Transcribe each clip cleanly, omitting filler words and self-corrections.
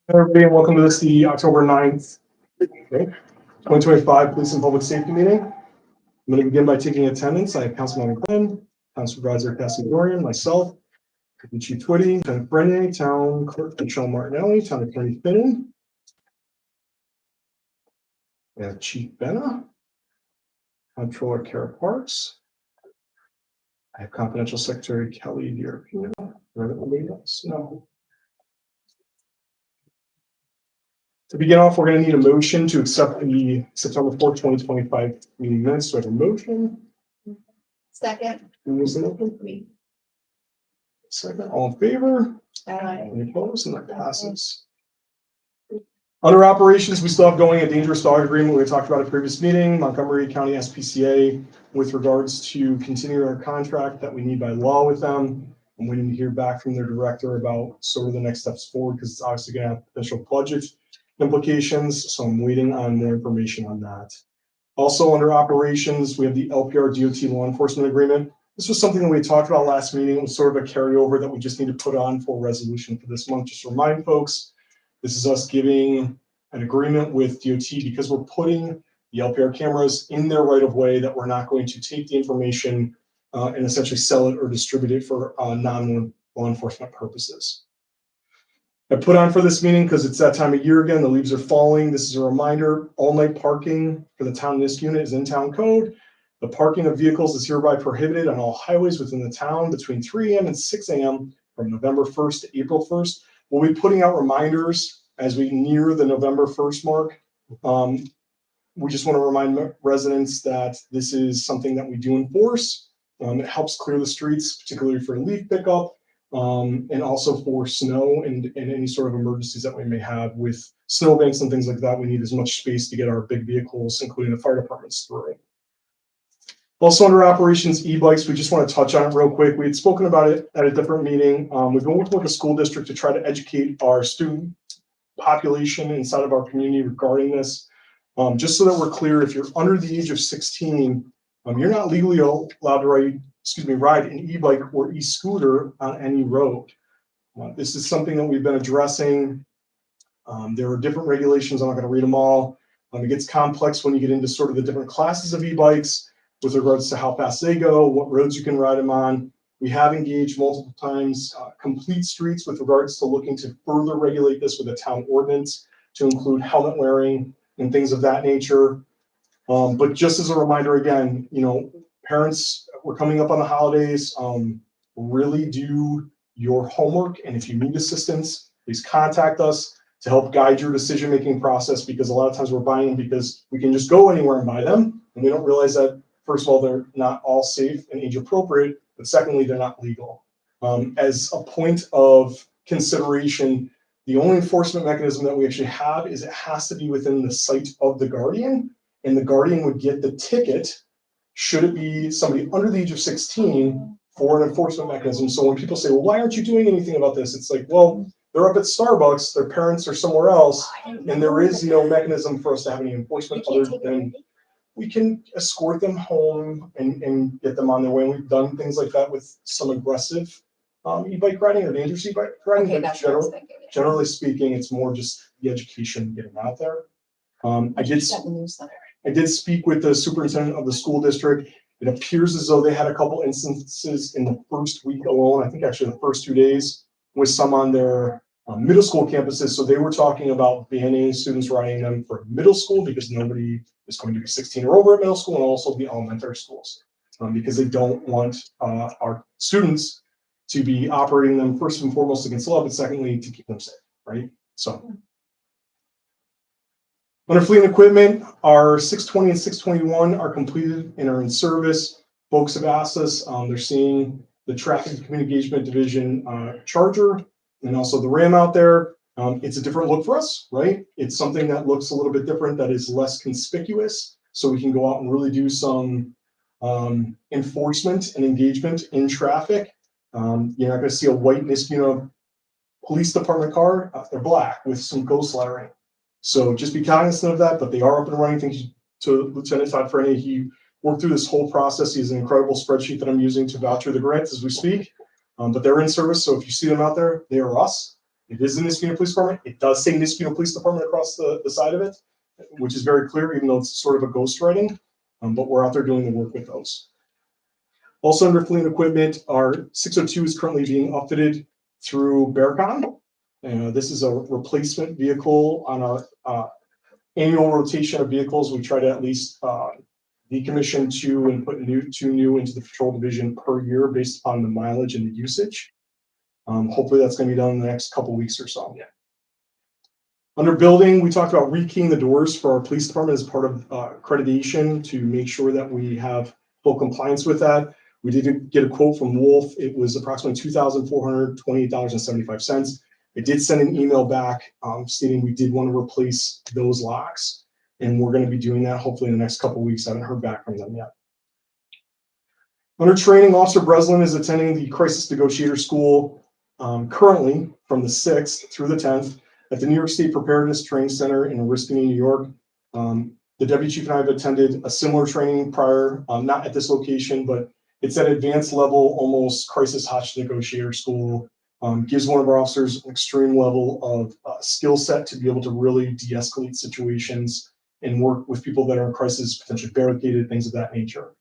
Everybody, and welcome to the October 9th, 2025 Police and Public Safety meeting. I'm going to begin by taking attendance. I have Councilman Glenn, Town Supervisor Cassie Dorian, myself, Chief Twitty, Lieutenant Brennan, Town Clerk Michelle Martinelli, Town Attorney Finnan, we have Chief Benna, Comptroller Kara Parks. I have Confidential Secretary Kelly D'Arpino. Anybody else? No. To begin off, we're going to need a motion to accept the September 4th, 2025 meeting minutes. So I have a motion. Second. Who was the motion? Me. Second. All in favor? Aye. Any opposed? And that passes. Under operations, we still have going a dangerous dog agreement we talked about at a previous meeting, Montgomery County SPCA, with regards to continuing our contract that we need by law with them. I'm waiting to hear back from their director about sort of the next steps forward because it's obviously going to have potential budget implications. So I'm waiting on more information on that. Also under operations, we have the LPR DOT law enforcement agreement. This was something that we talked about last meeting. It was sort of a carryover that we just need to put on for resolution for this month. Just to remind folks, this is us giving an agreement with DOT because we're putting the LPR cameras in their right of way, that we're not going to take the information and essentially sell it or distribute it for non-law enforcement purposes. I put on for this meeting because it's that time of year again, the leaves are falling. This is a reminder, all night parking for the town NIST unit is in town code. The parking of vehicles is hereby prohibited on all highways within the town between 3 a.m. and 6 a.m. from November 1st to April 1st. We'll be putting out reminders as we near the November 1st mark. We just want to remind residents that this is something that we do enforce. It helps clear the streets, particularly for leaf pickup. And also for snow and any sort of emergencies that we may have with snowbanks and things like that. We need as much space to get our big vehicles, including the fire departments, through. Also under operations, e-bikes, we just want to touch on it real quick. We had spoken about it at a different meeting. We've been working with the school district to try to educate our student population inside of our community regarding this. Just so that we're clear, if you're under the age of 16, you're not legally allowed to ride an e-bike or e-scooter on any road. This is something that we've been addressing. There are different regulations. I'm not going to read them all. It gets complex when you get into sort of the different classes of e-bikes with regards to how fast they go, what roads you can ride them on. We have engaged multiple times Complete Streets with regards to looking to further regulate this with a town ordinance to include helmet wearing and things of that nature. But just as a reminder, again, parents, we're coming up on the holidays. Really do your homework. And if you need assistance, please contact us to help guide your decision-making process, because a lot of times we're buying them because we can just go anywhere and buy them. And we don't realize that, first of all, they're not all safe and age appropriate, but secondly, they're not legal. As a point of consideration, the only enforcement mechanism that we actually have is it has to be within the sight of the guardian, and the guardian would get the ticket should it be somebody under the age of 16 for an enforcement mechanism. So when people say, well, why aren't you doing anything about this? It's like, well, they're up at Starbucks, their parents are somewhere else, and there is no mechanism for us to have any enforcement other than we can escort them home and get them on their way. And we've done things like that with some aggressive e-bike riding or dangerous e-bike riding. Okay, But that's what I was thinking. generally speaking, it's more just the education getting out there. I did speak with the superintendent of the school district. It appears as though they had a couple instances in the first week alone. I think actually the first 2 days with some on their middle school campuses. So they were talking about banning students riding them for middle school because nobody is going to be 16 or over at middle school, and also the elementary schools because they don't want our students to be operating them first and foremost against law, but secondly to keep them safe, right? So. Under fleet and equipment, our 620 and 621 are completed and are in service. Folks have asked us, they're seeing the Traffic and Community Engagement Division Charger and also the Ram out there. It's a different look for us, right? It's something that looks a little bit different, that is less conspicuous, so we can go out and really do some enforcement and engagement in traffic. You're not going to see a white Niskuna police department car. They're black with some ghost lettering. So just be cognizant of that, but they are up and running. Thank you to Lieutenant Todd Frenney. He worked through this whole process. He has an incredible spreadsheet that I'm using to voucher the grants as we speak, but they're in service. So if you see them out there, they are us. It is the Niskuna Police Department. It does say Niskuna Police Department across the side of it, which is very clear, even though it's sort of a ghost writing. But we're out there doing the work with those. Also under fleet and equipment, our 602 is currently being upfitted through Bearcon. This is a replacement vehicle on our annual rotation of vehicles. We try to at least decommission two and put two new into the patrol division per year based upon the mileage and the usage. Hopefully that's going to be done in the next couple weeks or so. Yeah. Under building, we talked about rekeying the doors for our police department as part of accreditation to make sure that we have full compliance with that. We did get a quote from Wolf. It was approximately $2,428.75. I did send an email back stating we did want to replace those locks, and we're going to be doing that hopefully in the next couple of weeks. I haven't heard back from them yet. Under training, Officer Breslin is attending the Crisis Negotiator School currently from the 6th through the 10th at the New York State Preparedness Training Center in Oriskany, New York. The Deputy Chief and I have attended a similar training prior, not at this location, but it's at advanced level, almost crisis hostage negotiator school. Gives one of our officers an extreme level of skill set to be able to really de-escalate situations and work with people that are in crisis, potentially barricaded, things of that nature.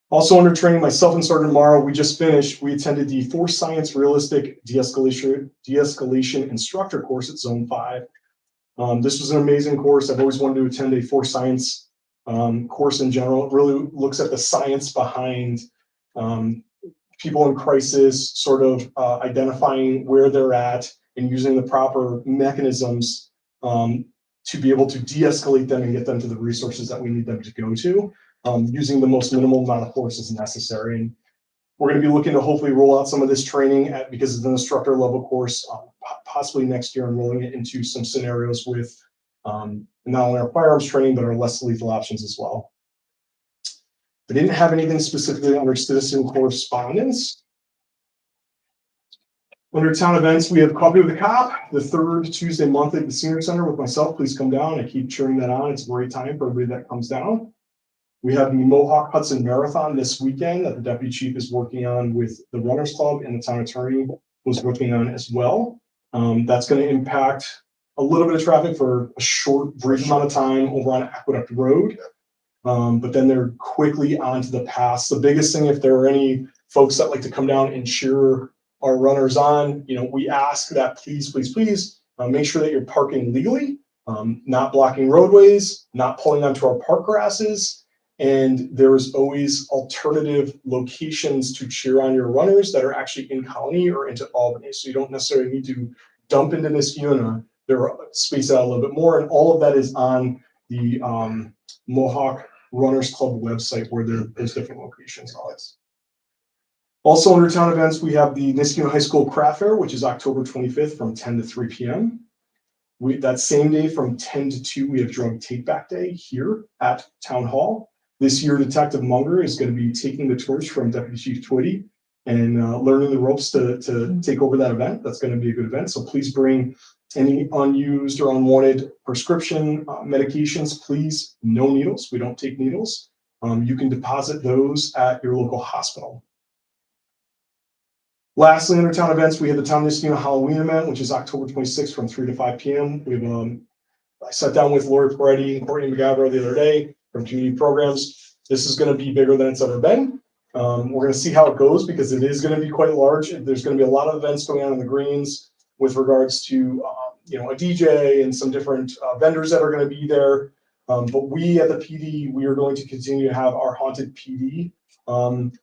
Also under training, myself and Sergeant Morrow, we just finished, we attended the Force Science Realistic De-Escalation Instructor course at Zone 5. This was an amazing course. I've always wanted to attend a Force Science course in general. It really looks at the science behind people in crisis, sort of identifying where they're at and using the proper mechanisms to be able to de-escalate them and get them to the resources that we need them to go to, using the most minimal amount of force as necessary. And we're going to be looking to hopefully roll out some of this training because it's an instructor level course, possibly next year, and rolling it into some scenarios with not only our firearms training, but our less lethal options as well. I didn't have anything specifically under citizen correspondence. Under town events, we have Coffee with the Cop, the third Tuesday monthly at the Senior Center with myself. Please come down. I keep cheering that on. It's a great time for everybody that comes down. We have the Mohawk Hudson Marathon this weekend that the Deputy Chief is working on with the Runners Club, and the town attorney was working on as well. That's going to impact a little bit of traffic for a short, brief amount of time over on Aqueduct Road. But then they're quickly onto the pass. The biggest thing, if there are any folks that like to come down and cheer our runners on, we ask that please make sure that you're parking legally, not blocking roadways, not pulling onto our park grasses. And there's always alternative locations to cheer on your runners that are actually in Colony or into Albany. So you don't necessarily need to dump into Niskuna. They're spaced out a little bit more. And all of that is on the Mohawk Runners Club website where there's different locations on it. Also under town events, we have the Niskuna High School Craft Fair, which is October 25th from 10 to 3 p.m. That same day from 10 to 2, we have Drug Take Back Day here at Town Hall. This year, Detective Munger is going to be taking the torch from Deputy Chief Twitty and learning the ropes to take over that event. That's going to be a good event. So please bring any unused or unwanted prescription medications, please. No needles. We don't take needles. You can deposit those at your local hospital. Lastly, under town events, we have the Town Niskuna Halloween event, which is October 26th from 3 to 5 p.m. We have I sat down with Lori Peretti and Courtney McGavro the other day from community programs. This is going to be bigger than it's ever been. We're going to see how it goes because it is going to be quite large. There's going to be a lot of events going on in the greens with regards to a DJ and some different vendors that are going to be there. But we at the PD, we are going to continue to have our haunted PD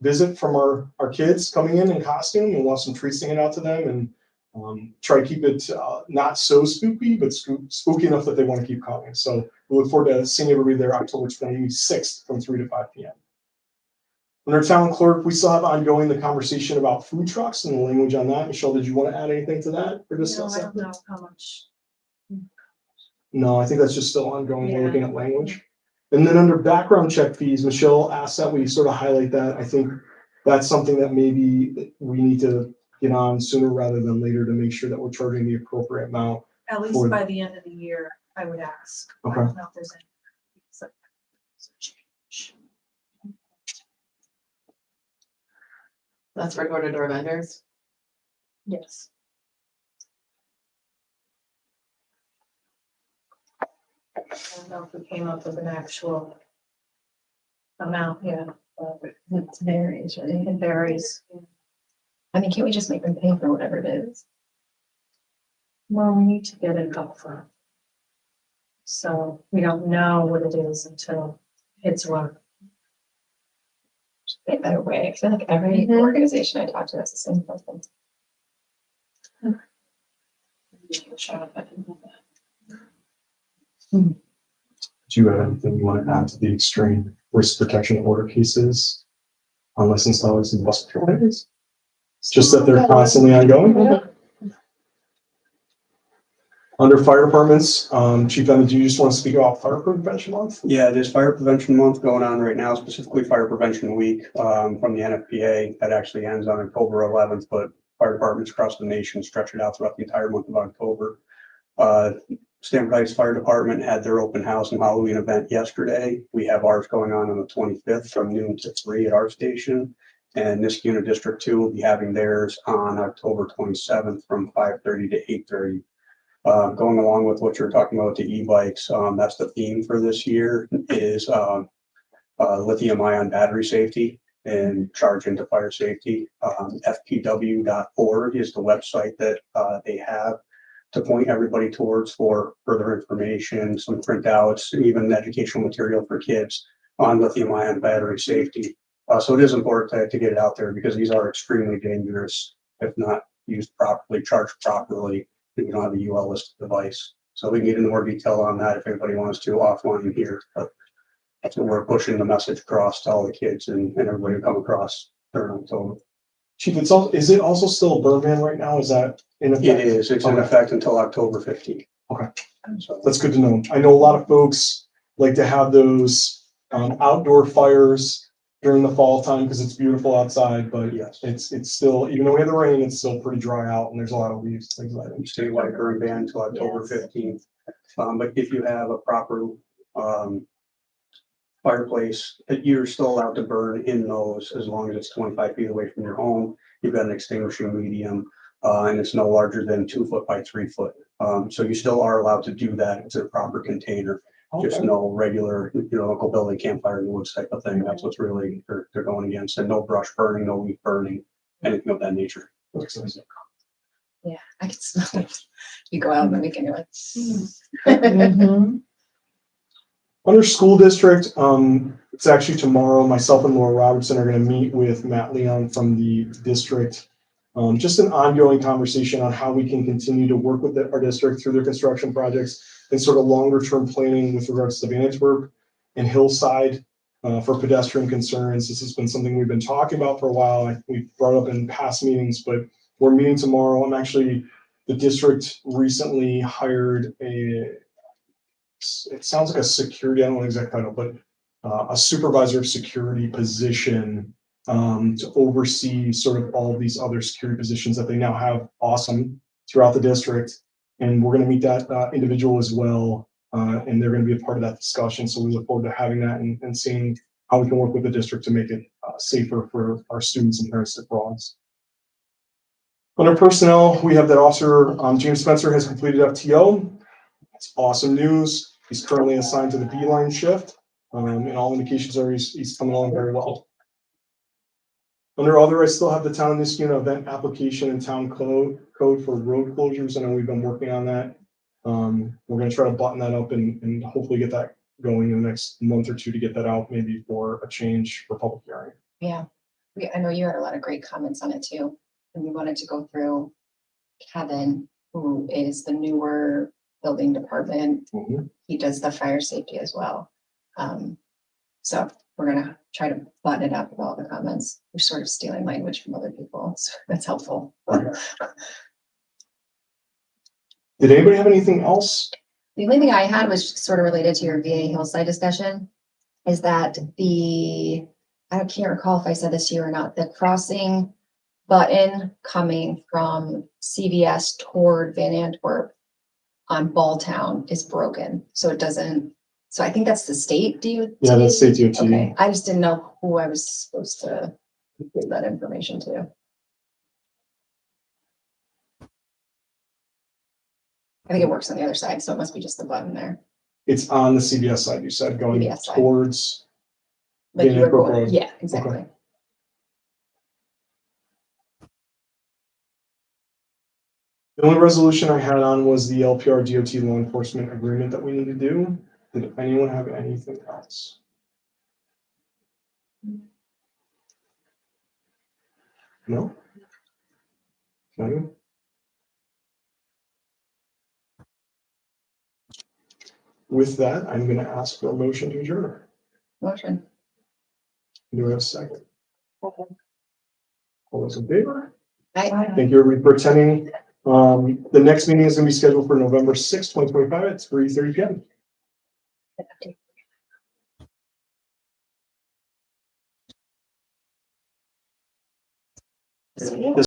visit from our kids coming in costume, and we'll have some treats to hand out to them and try to keep it not so spooky, but spooky enough that they want to keep coming. So we look forward to seeing everybody there October 26th from 3 to 5 p.m. Under town clerk, we still have ongoing the conversation about food trucks and the language on that. Michelle, did you want to add anything to that or discuss No, I don't that? know how much. No, I think that's just still ongoing. We're looking at language. And then under background check fees, Michelle asked that we sort of highlight that. I think that's something that maybe we need to get on sooner rather than later to make sure that we're charging the appropriate amount. At least by the end of the year, I would ask. Okay. I don't know if there's any. Change. That's for door-to-door vendors. Yes. don't know if we came up with an actual amount yet, but It varies, right? it varies. I mean, can't we just make them pay for whatever it is? Well, we need to get it up front. So we don't know what it is until it's work. A better way. I feel like every Mhm. organization I talk to has the same person. Do you have anything you want to add to the extreme risk protection order cases on licensed dollars and bus patrol? Just that they're constantly ongoing? Under fire departments, Chief Emmett, do you just want to speak about fire prevention month? Yeah, there's Fire Prevention Month going on right now, specifically Fire Prevention Week from the NFPA. That actually ends on October 11th, but fire departments across the nation stretch it out throughout the entire month of October. Stamford Heights Fire Department had their open house and Halloween event yesterday. We have ours going on the 25th from noon to 3 at our station. And Niskuna District 2 will be having theirs on October 27th from 5:30 to 8:30. Going along with what you're talking about, the e-bikes, that's the theme for this year is lithium ion battery safety and charge into fire safety. FPW.org is the website that they have to point everybody towards for further information, some printouts, even educational material for kids on lithium ion battery safety. So it is important to get it out there because these are extremely dangerous if not used properly, charged properly. We don't have a UL listed device. So we can get into more detail on that if anybody wants to offline here. But that's what we're pushing the message across to all the kids and everybody who come across during October. Chief, is it also still a burn ban right now? Is that in effect? It is. It's in Okay. effect until October 15th. Okay. So That's good to know. I know a lot of folks like to have those outdoor fires during the fall time because it's beautiful outside, but yes, it's still, even though we have the rain, it's still pretty dry out and there's a lot of leaves, things like that. statewide burn ban until October 15th. But if you have a proper fireplace, you're still allowed to burn in those as long as it's 25 feet away from your home. You've got an extinguishing medium, and it's no larger than 2 foot by 3 foot. So you still are allowed to do that. It's a proper container. Just Okay. no regular, local building campfire in the woods type of thing. That's what's really they're going against. And no brush burning, no leaf burning, anything of that nature. Makes sense. Yeah, I can smell it. You go out on the weekend, you're like. Mm-hmm. Under school district, it's actually tomorrow, myself and Laura Robertson are gonna meet with Matt Leon from the district. Just an ongoing conversation on how we can continue to work with our district through their construction projects and sort of longer term planning with regards to Vandenberg and Hillside for pedestrian concerns. This has been something we've been talking about for a while. We've brought up in past meetings, but we're meeting tomorrow. The district recently hired it sounds like a security, I don't know the exact title, but a supervisor of security position to oversee sort of all of these other security positions that they now have awesome throughout the district. And we're going to meet that individual as well. And they're going to be a part of that discussion. So we look forward to having that and seeing how we can work with the district to make it safer for our students and parents to cross. Under personnel, we have that officer, James Spencer has completed FTO. It's awesome news. He's currently assigned to the B-line shift, and all indications are he's coming along very well. Under other, I still have the town of Niskuna event application and town code for road closures. I know we've been working on that. We're going to try to button that up and hopefully get that going in the next month or two to get that out, maybe for a change for public hearing. Yeah, I know you had a lot of great comments on it too. And we wanted to go through Kevin, who is the newer building department. Mhm. He does the fire safety as well. So we're gonna try to button it up with all the comments. We're sort of stealing language from other people, so that's helpful. Did anybody have anything else? The only thing I had was sort of related to your VA Hillside discussion, is that I can't recall if I said this to you or not, the crossing button coming from CVS toward Van Antwerp on Balltown is broken, so it doesn't, so I think that's the state DOT? Yeah, that's state DOT. Okay, I just didn't know who I was supposed to give that information to. I think it works on the other side, so it must be just the button there. It's on the CVS side, you said, going CVS side. towards, Like you Van were Antwerp going, Road. yeah, exactly. the only resolution I had on was the LPR DOT law enforcement agreement that we need to do. Did anyone have anything else? No? No? With that, I'm gonna ask for a motion to adjourn. Motion. Do I have a second? All those in favor? I, Thank you, everybody, for attending. The next meeting is gonna be scheduled for November sixth, 2025 at 3:30 PM.